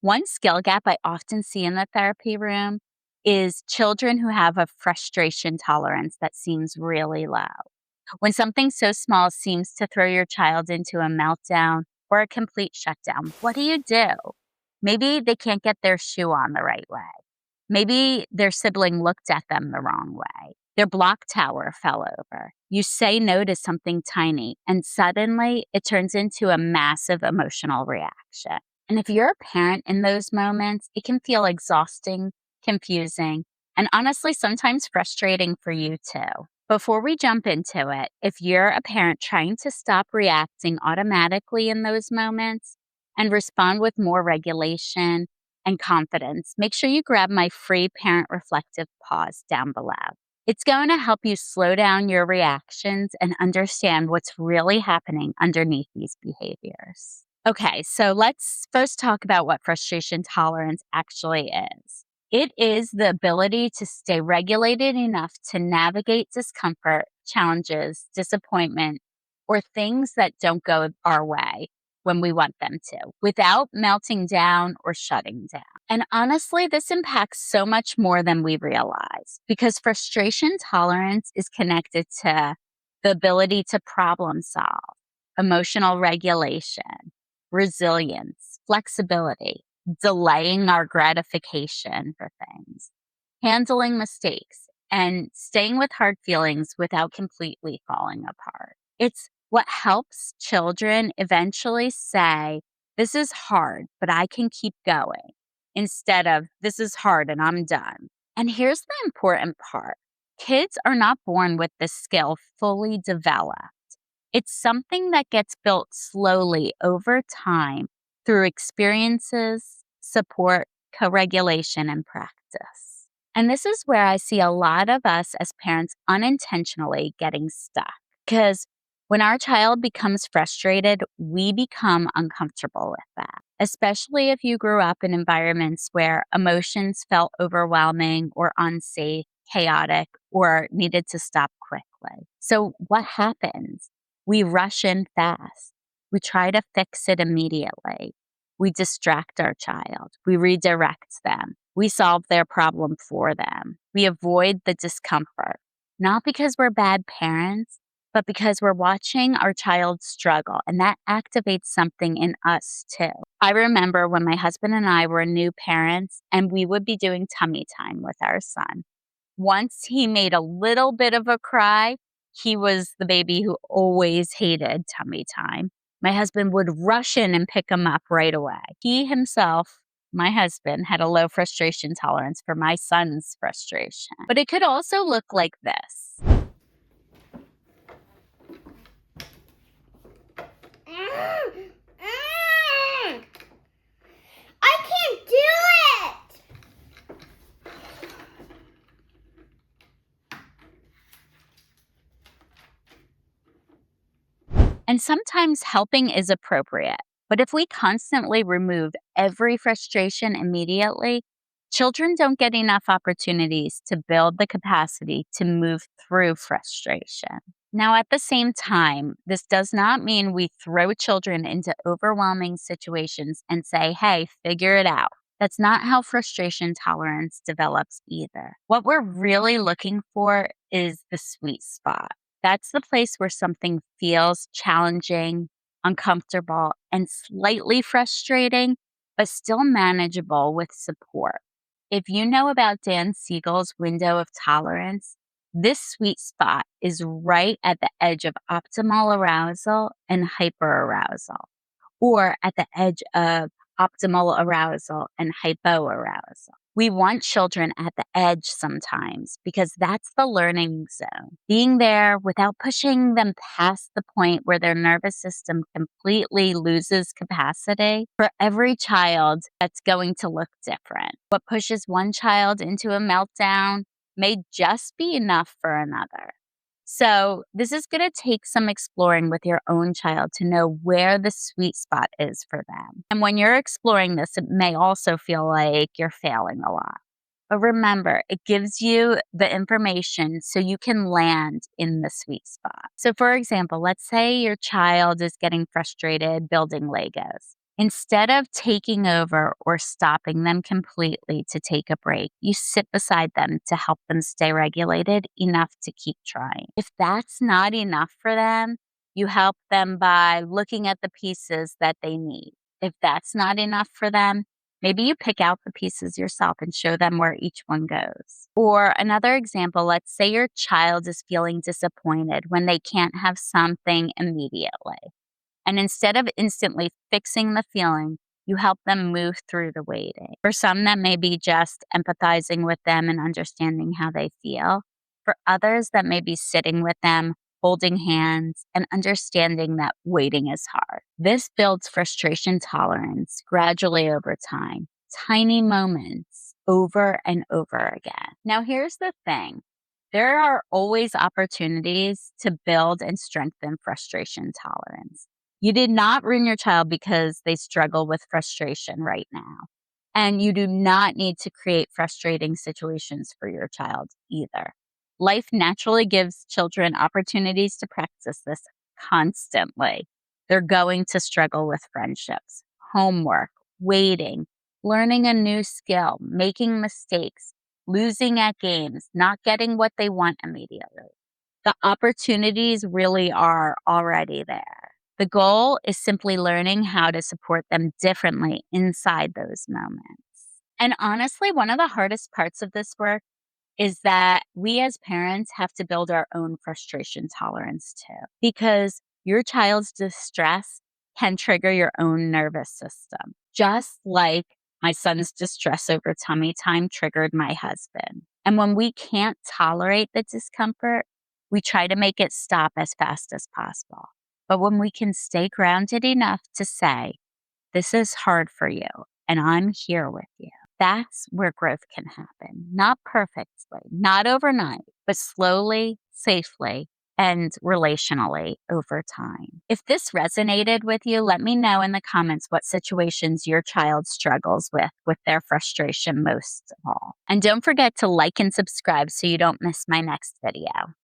One skill gap I often see in the therapy room is children who have a frustration tolerance that seems really low. When something so small seems to throw your child into a meltdown or a complete shutdown, what do you do? Maybe they can't get their shoe on the right way. Maybe their sibling looked at them the wrong way. Their block tower fell over. You say no to something tiny, and suddenly it turns into a massive emotional reaction. And if you're a parent in those moments, it can feel exhausting, confusing, and honestly, sometimes frustrating for you too. Before we jump into it, if you're a parent trying to stop reacting automatically in those moments and respond with more regulation and confidence, make sure you grab my free parent reflective pause down below. It's going to help you slow down your reactions and understand what's really happening underneath these behaviors. Okay, so let's first talk about what frustration tolerance actually is. It is the ability to stay regulated enough to navigate discomfort, challenges, disappointment, or things that don't go our way when we want them to, without melting down or shutting down. And honestly, this impacts so much more than we realize because frustration tolerance is connected to the ability to problem solve, emotional regulation, resilience, flexibility, delaying our gratification for things, handling mistakes, and staying with hard feelings without completely falling apart. It's what helps children eventually say, "This is hard, but I can keep going," instead of, "This is hard and I'm done." And here's the important part: kids are not born with this skill fully developed. It's something that gets built slowly over time through experiences, support, co regulation, and practice. And this is where I see a lot of us as parents unintentionally getting stuck. Because when our child becomes frustrated, we become uncomfortable with that, especially if you grew up in environments where emotions felt overwhelming or unsafe, chaotic, or needed to stop quickly. So, what happens? We rush in fast. We try to fix it immediately. We distract our child. We redirect them. We solve their problem for them. We avoid the discomfort, not because we're bad parents, but because we're watching our child struggle, and that activates something in us too. I remember when my husband and I were new parents and we would be doing tummy time with our son. Once he made a little bit of a cry, he was the baby who always hated tummy time. My husband would rush in and pick him up right away. He himself, my husband, had a low frustration tolerance for my son's frustration. But it could also look like this. I can't do it! And sometimes helping is appropriate. But if we constantly remove every frustration immediately, children don't get enough opportunities to build the capacity to move through frustration. Now, at the same time, this does not mean we throw children into overwhelming situations and say, "Hey, figure it out." That's not how frustration tolerance develops either. What we're really looking for is the sweet spot. That's the place where something feels challenging, uncomfortable, and slightly frustrating, but still manageable with support. If you know about Dan Siegel's window of tolerance, this sweet spot is right at the edge of optimal arousal and hyperarousal, or at the edge of optimal arousal and hypoarousal. We want children at the edge sometimes because that's the learning zone. Being there without pushing them past the point where their nervous system completely loses capacity. For every child, that's going to look different. What pushes one child into a meltdown may just be enough for another. So, this is going to take some exploring with your own child to know where the sweet spot is for them. And when you're exploring this, it may also feel like you're failing a lot. But remember, it gives you the information so you can land in the sweet spot. So, for example, let's say your child is getting frustrated building Legos. Instead of taking over or stopping them completely to take a break, you sit beside them to help them stay regulated enough to keep trying. If that's not enough for them, you help them by looking at the pieces that they need. If that's not enough for them, maybe you pick out the pieces yourself and show them where each one goes. Or another example, let's say your child is feeling disappointed when they can't have something immediately. And instead of instantly fixing the feeling, you help them move through the waiting. For some, that may be just empathizing with them and understanding how they feel. For others, that may be sitting with them, holding hands, and understanding that waiting is hard. This builds frustration tolerance gradually over time, tiny moments over and over again. Now, here's the thing. There are always opportunities to build and strengthen frustration tolerance. You did not ruin your child because they struggle with frustration right now. And you do not need to create frustrating situations for your child either. Life naturally gives children opportunities to practice this constantly. They're going to struggle with friendships, homework, waiting, learning a new skill, making mistakes, losing at games, not getting what they want immediately. The opportunities really are already there. The goal is simply learning how to support them differently inside those moments. And honestly, one of the hardest parts of this work is that we as parents have to build our own frustration tolerance too, because your child's distress can trigger your own nervous system, just like my son's distress over tummy time triggered my husband. And when we can't tolerate the discomfort, we try to make it stop as fast as possible. But when we can stay grounded enough to say, this is hard for you, and I'm here with you. That's where growth can happen. Not perfectly, not overnight, but slowly, safely, and relationally over time. If this resonated with you, let me know in the comments what situations your child struggles with their frustration most of all. And don't forget to like and subscribe so you don't miss my next video.